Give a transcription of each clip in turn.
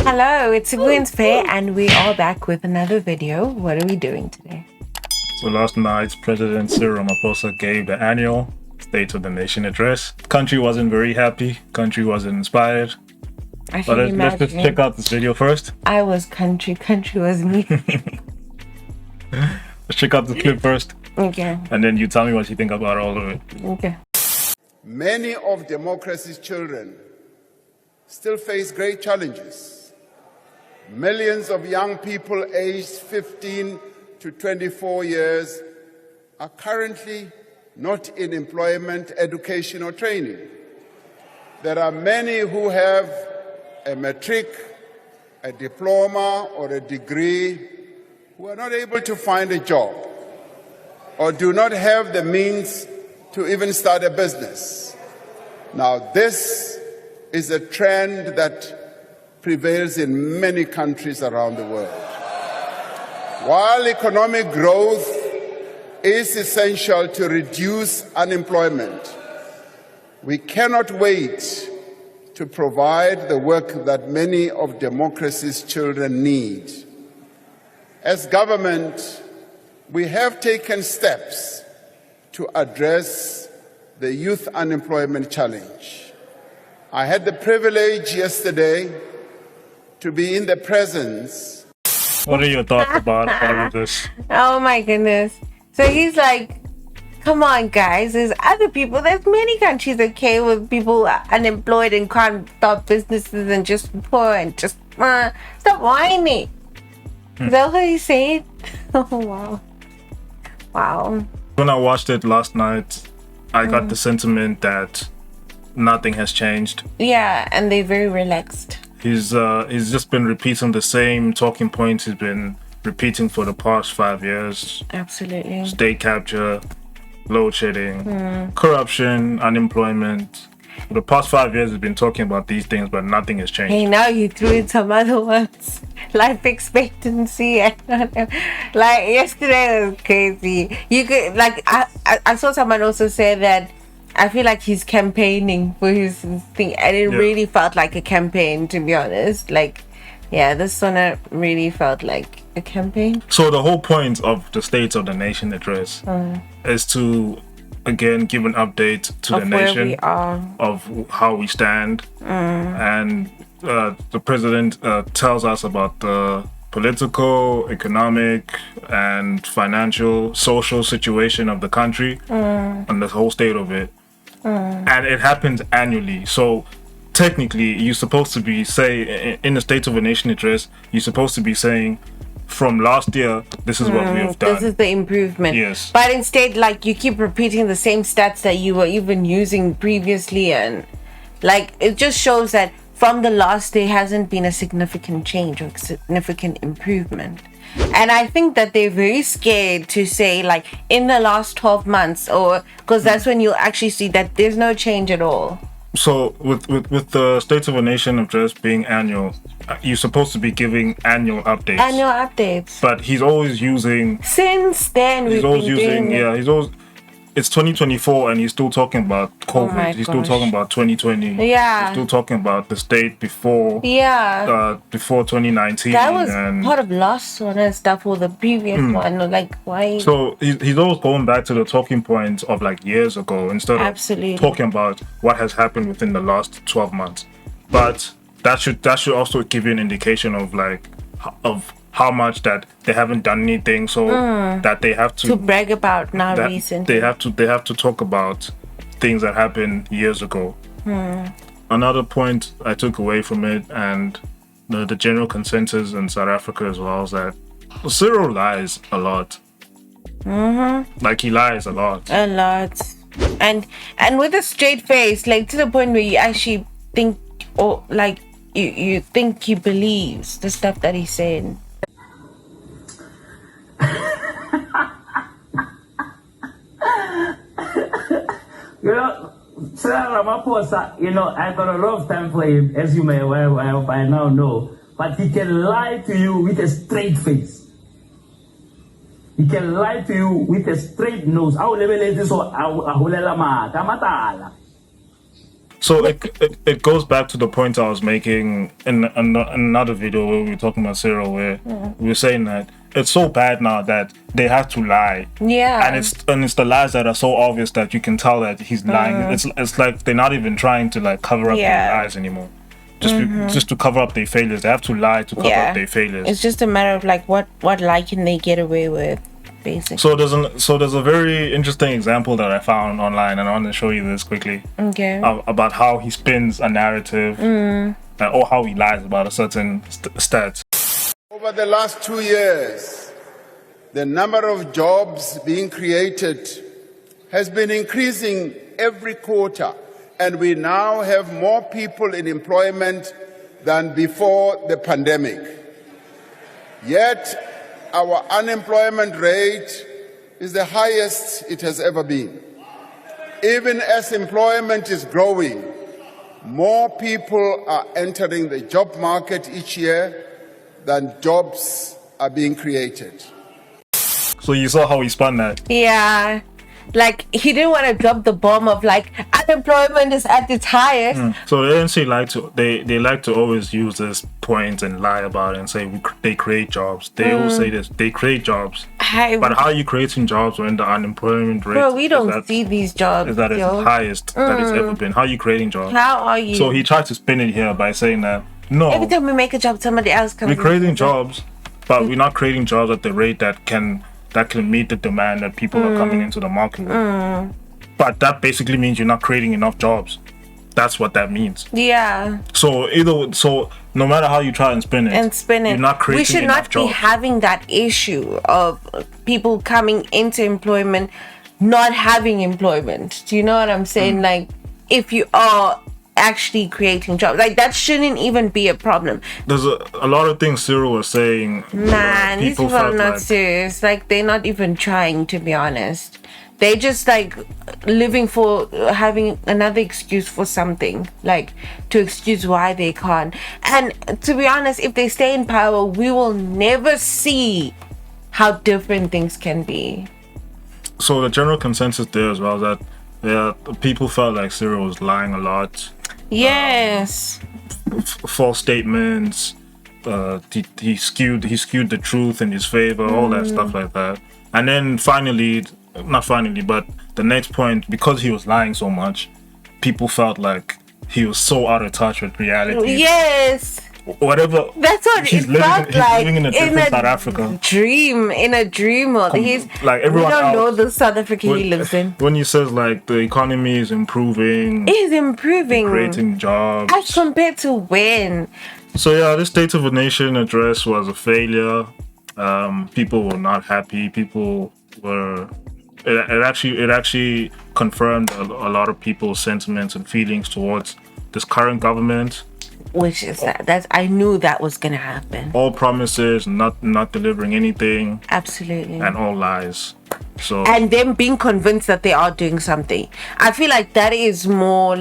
Hello, it's Gwen's Fair and we are back with another video. What are we doing today? So last night, President Cyril Ramaphosa gave the annual State of the Nation address. Country wasn't very happy. Country wasn't inspired. But let's just check out this video first. I was country was me. Let's check out the clip first. Okay. And then you tell me what you think about all of it. Okay. Many of democracy's children still face great challenges. Millions of young people aged 15 to 24 years are currently not in employment, education, or training. There are many who have a matric, a diploma, or a degree who are not able to find a job or do not have the means to even start a business. Now, this is a trend that prevails in many countries around the world. While economic growth is essential to reduce unemployment, we cannot wait to provide the work that many of democracy's children need. As government, we have taken steps to address the youth unemployment challenge. I had the privilege yesterday to be in the presence. What are your thoughts about all of this? Oh my goodness. So he's like, come on guys, there's other people, there's many countries okay with people unemployed and can't start businesses and just poor and just stop whining. Is that what he said? Oh wow. Wow. When I watched it last night, I got the sentiment that nothing has changed. Yeah, and they're very relaxed. He's just been repeating the same talking points he's been repeating for the past 5 years. Absolutely. State capture, load shedding, corruption, unemployment. For the past 5 years, he's been talking about these things, but nothing has changed. Hey, now you threw in some other ones. Life expectancy. Like yesterday was crazy. You could I saw someone also say that I feel like he's campaigning for his thing, and it really felt like a campaign, to be honest. Like, yeah, this SONA really felt like a campaign. So the whole point of the State of the Nation address is to, again, give an update to the nation where we are, of how we stand. And the president tells us about the political, economic, and financial, social situation of the country and the whole state of it. And it happens annually. So technically, you're supposed to be in the State of a Nation address, you're supposed to be saying, from last year, this is what we have done. This is the improvement. Yes. But instead, like, you keep repeating the same stats that you were even using previously, and like, it just shows that from the last, there hasn't been a significant change or significant improvement. And I think that they're very scared to say, like, in the last 12 months, or because that's when you'll actually see that there's no change at all. So with the State of a Nation address being annual, you're supposed to be giving annual updates. Annual updates. But he's always using. Since then, he's always using. Yeah, he's always. It's 2024 and he's still talking about COVID. He's still talking about 2020. Yeah. He's still talking about the state before. Yeah. Before 2019. That was part of last one and stuff, or the previous one. Like, why? So he's always going back to the talking points of like years ago instead of talking about what has happened within the last 12 months. But that should also give you an indication of like how much that they haven't done anything, so that they have to brag about now recently. They have to talk about things that happened years ago. Another point I took away from it, and the general consensus in South Africa as well, is that Cyril lies a lot. Like, he lies a lot. A lot. And with a straight face, like, to the point where you actually think, or like you think he believes the stuff that he's saying. You know, Cyril Ramaphosa, you know, I've got a lot of time for him, as you may by now know. But he can lie to you with a straight face. He can lie to you with a straight nose. So it goes back to the point I was making in another video where we were talking about Cyril, where we were saying that it's so bad now that they have to lie. Yeah. And it's the lies that are so obvious that you can tell that he's lying. It's like they're not even trying to like cover up their lies anymore. Just to cover up their failures. They have to lie to cover up their failures. It's just a matter of like what lie can they get away with, basically. So there's a very interesting example that I found online, and I want to show you this quickly. Okay. About how he spins a narrative, or how he lies about a certain stat. Over the last 2 years, the number of jobs being created has been increasing every quarter, and we now have more people in employment than before the pandemic. Yet, our unemployment rate is the highest it has ever been. Even as employment is growing, more people are entering the job market each year than jobs are being created. So you saw how he spun that. Yeah. Like, he didn't want to drop the bomb of like unemployment is at its highest. So the ANC they like to always use this point and lie about it and say they create jobs. They always say this, they create jobs. But how are you creating jobs when the unemployment rate we don't see these jobs is at its highest that it's ever been? How are you creating jobs? How are you? So he tried to spin it here by saying that every time we make a job, somebody else comes. We're creating jobs, but we're not creating jobs at the rate that can meet the demand that people are coming into the market with. But that basically means you're not creating enough jobs. That's what that means. Yeah. So no matter how you try and spin it, you're not creating we should enough not jobs. be having that issue of people coming into employment not having employment. Do you know what I'm saying? Like, if you are actually creating jobs, like, that shouldn't even be a problem. There's a lot of things Cyril was saying. Man, these people are not serious. Like, they're not even trying, to be honest. They just like living for having another excuse for something, like to excuse why they can't. And to be honest, if they stay in power, we will never see how different things can be. So the general consensus there as well is that people felt like Cyril was lying a lot. Yes. False statements. He skewed the truth in his favor. All that stuff like that. And then but the next point, because he was lying so much, people felt like he was so out of touch with reality. Yes. Whatever. That's what he's living in a different South Africa. In a dream world. He's like everyone we don't else, know the South Africa he lives in. When he says like the economy is improving, creating jobs. As compared to when? So yeah, this State of a Nation address was a failure. People were not happy. People were. It actually confirmed a lot of people's sentiments and feelings towards this current government. Which is that's I knew that was gonna happen. All promises, not delivering anything. Absolutely. And all lies. So and them being convinced that they are doing something. I feel like that is more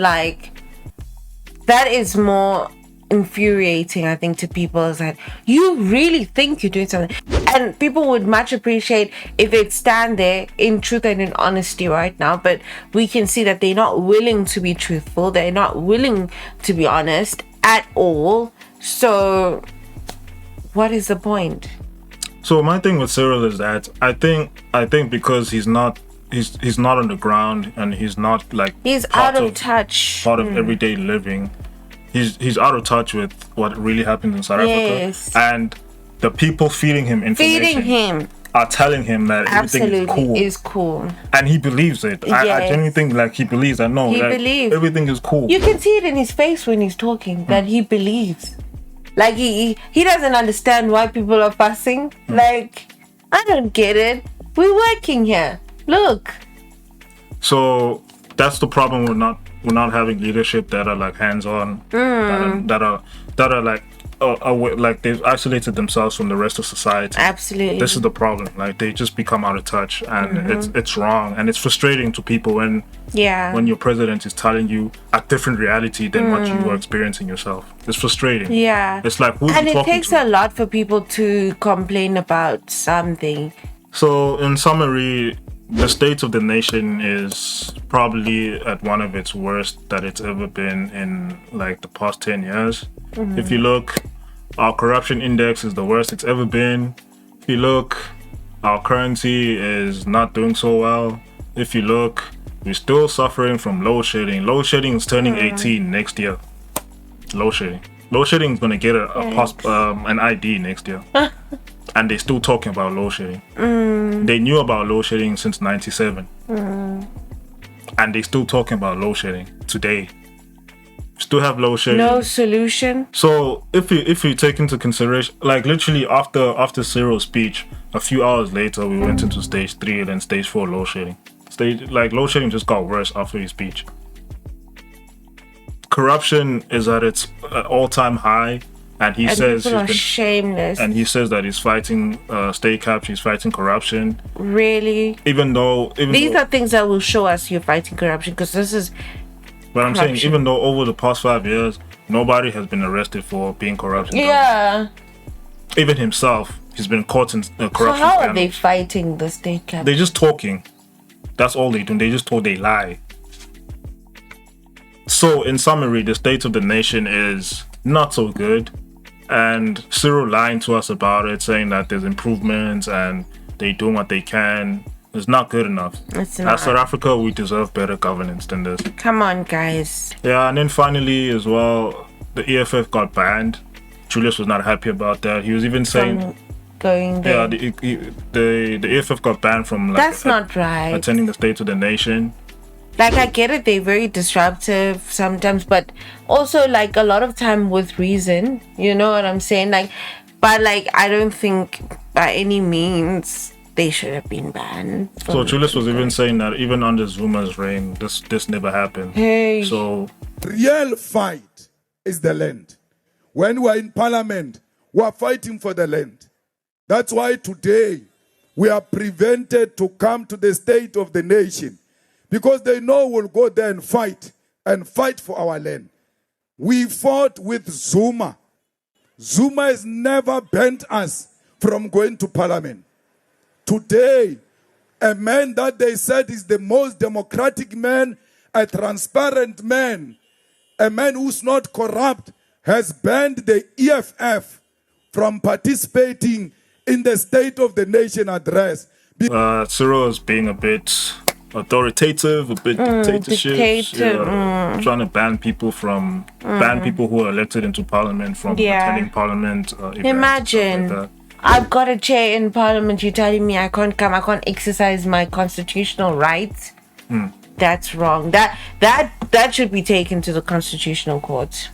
infuriating, I think, to people. Is that you really think you're doing something? And people would much appreciate if they'd stand there in truth and in honesty right now, but we can see that they're not willing to be truthful. They're not willing to be honest at all. So what is the point? So my thing with Cyril is that I think because he's not on the ground and he's not like he's out of touch, part of everyday living. He's out of touch with what really happens in South Africa, and the people feeding him information are telling him that everything is cool, and he believes it. Yes. I genuinely think like he believes that. No, believes everything is cool. You can see it in his face when he's talking that he believes. Like he doesn't understand why people are fussing. Like, I don't get it. We're working here. Look. So that's the problem. We're not having leadership that are like hands-on, that are like they've isolated themselves from the rest of society. Absolutely. This is the problem. Like they just become out of touch, and it's wrong, and it's frustrating to people when your president is telling you a different reality than what you were experiencing yourself. It's frustrating. Yeah. It's like and it takes a lot for people to complain about something. So in summary, The state of the nation is probably at one of its worst that it's ever been in like the past 10 years. If you look, our corruption index is the worst it's ever been. If you look, our currency is not doing so well. If you look, we're still suffering from load shedding. Load shedding is turning 18 next year. Load shedding. Load shedding is going to get an ID next year. And they're still talking about load shedding. They knew about load shedding since 97. And they're still talking about load shedding today. Still have load shedding. No solution. So if you take into consideration, like literally after Cyril's speech, a few hours later we went into stage 3 and then stage 4 load shedding. Load shedding just got worse after his speech. Corruption is at its all-time high, and he says people are shameless. And he says that he's fighting state capture, he's fighting corruption. Really? Even though these are things that will show us you're fighting corruption, because this is. But I'm saying, even though over the past 5 years, nobody has been arrested for being corrupt. Yeah. Even himself, he's been caught in corruption. So how are they fighting the state capture? They're just talking. That's all they do. They just talk. They lie. So, in summary, the state of the nation is not so good. And Cyril lying to us about it, saying that there's improvements and they're doing what they can. It's not good enough. It's not. As South Africa, we deserve better governance than this. Come on, guys. Yeah, and then finally as well, the EFF got banned. Julius was not happy about that. He was even saying... going there. Yeah, the EFF got banned from that's not right. Attending the State of the Nation. Like, I get it, they're very disruptive sometimes, but also like a lot of time with reason. You know what I'm saying? Like, but like I don't think by any means they should have been banned. So Julius was even saying that even under Zuma's reign, this never happened. Hey. So real fight is the land. When we're in parliament, we're fighting for the land. That's why today we are prevented to come to the State of the Nation, because they know we'll go there and fight for our land. We fought with Zuma. Zuma has never banned us from going to parliament. Today, a man that they said is the most democratic man, a transparent man, a man who's not corrupt, has banned the EFF from participating in the State of the Nation address. Cyril is being a bit authoritative, a bit dictatorship, trying to ban people who are elected into parliament from attending parliament. Imagine, like I've got a chair in parliament, you're telling me I can't come, I can't exercise my constitutional rights. That's wrong. That should be taken to the constitutional court.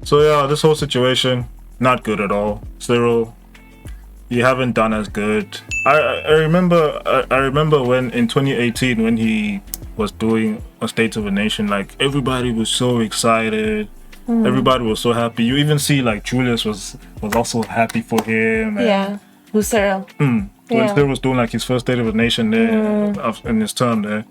So yeah, this whole situation, not good at all. Cyril, you haven't done as good. I remember when in 2018 when he was doing a State of a Nation, like everybody was so excited. Everybody was so happy. You even see like Julius was also happy for him. Yeah. Who's Cyril? When Cyril was doing like his first State of a Nation there in his term there.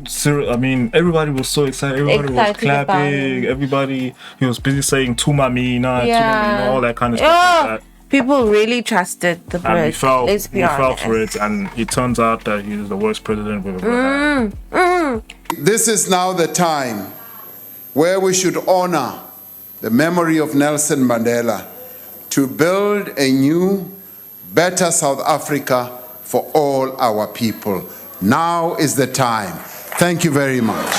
Cyril, I mean, everybody was so excited. Everybody was clapping. Everybody, he was busy saying "Tumamina," all that kind of stuff. Like that. People really trusted the bird. And we fell for it, and it turns out that he's the worst president we've ever had. This is now the time where we should honor the memory of Nelson Mandela to build a new, better South Africa for all our people. Now is the time. Thank you very much.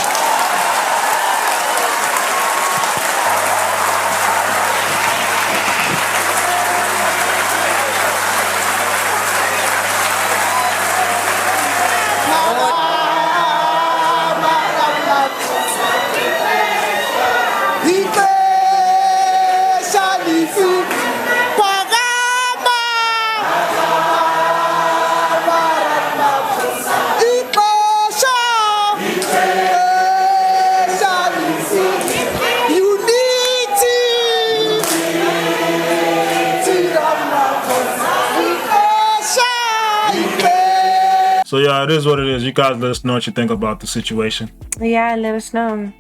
So yeah, it is what it is. You guys let us know what you think about the situation. Yeah, let us know.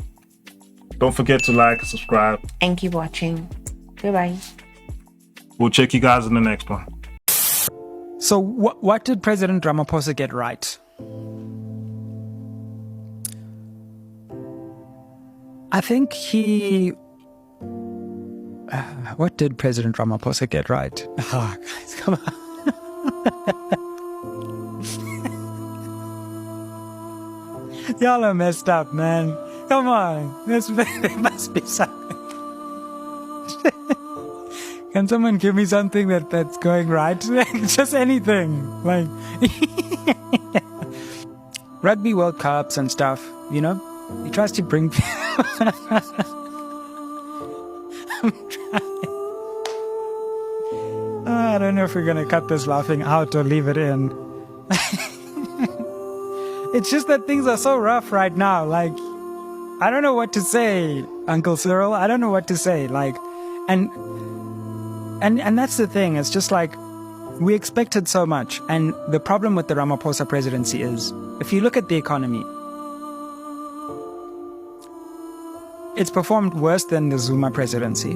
Don't forget to like and subscribe. And keep watching. Goodbye. We'll check you guys in the next one. So what did President Ramaphosa get right? I think he... what did President Ramaphosa get right? Oh, guys, come on. Y'all are messed up, man. Come on. There must be something. Can someone give me something that's going right? Just anything. Like Rugby World Cups and stuff, you know? He tries to bring I'm trying. I don't know if we're going to cut this laughing out or leave it in. It's just that things are so rough right now. Like, I don't know what to say, Uncle Cyril. I don't know what to say. Like, and that's the thing. It's just like, we expected so much. And the problem with the Ramaphosa presidency is, if you look at the economy, it's performed worse than the Zuma presidency.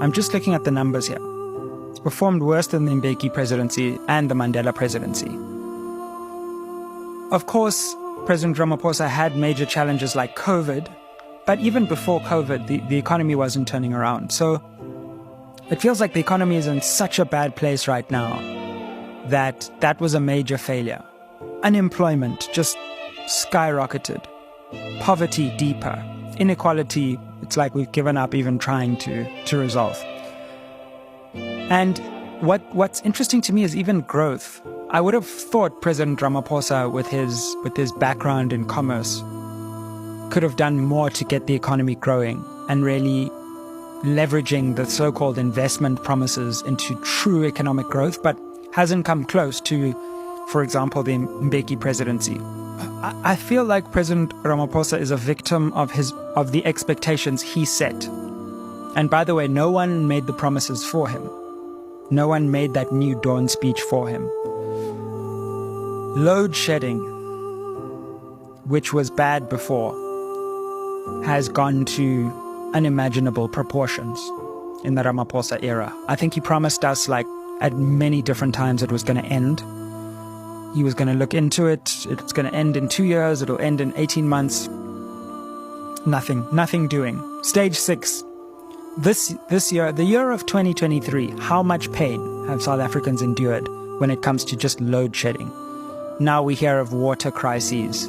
I'm just looking at the numbers here. It's performed worse than the Mbeki presidency and the Mandela presidency. Of course, President Ramaphosa had major challenges like COVID, but even before COVID, the economy wasn't turning around. So it feels like the economy is in such a bad place right now that was a major failure. Unemployment just skyrocketed. Poverty deeper. Inequality, it's like we've given up even trying to resolve. And what's interesting to me is even growth. I would have thought President Ramaphosa, with his background in commerce, could have done more to get the economy growing and really leveraging the so-called investment promises into true economic growth, but hasn't come close to, for example, the Mbeki presidency. I feel like President Ramaphosa is a victim of the expectations he set. And by the way, no one made the promises for him. No one made that New Dawn speech for him. Load shedding, which was bad before, has gone to unimaginable proportions in the Ramaphosa era. I think he promised us, like, at many different times it was going to end. He was going to look into it. It's going to end in 2 years. It'll end in 18 months. Nothing doing. Stage 6. This year, the year of 2023, how much pain have South Africans endured when it comes to just load shedding? Now we hear of water crises,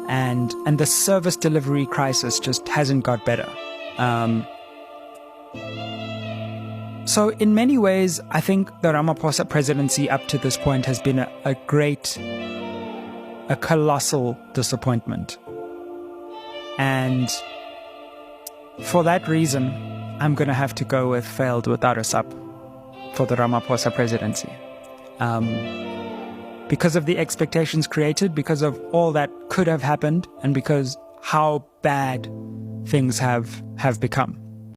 and the service delivery crisis just hasn't got better. So in many ways, I think the Ramaphosa presidency up to this point has been a colossal disappointment. And for that reason, I'm going to have to go with failed without a sup for the Ramaphosa presidency. Because of the expectations created, because of all that could have happened, and because how bad things have become.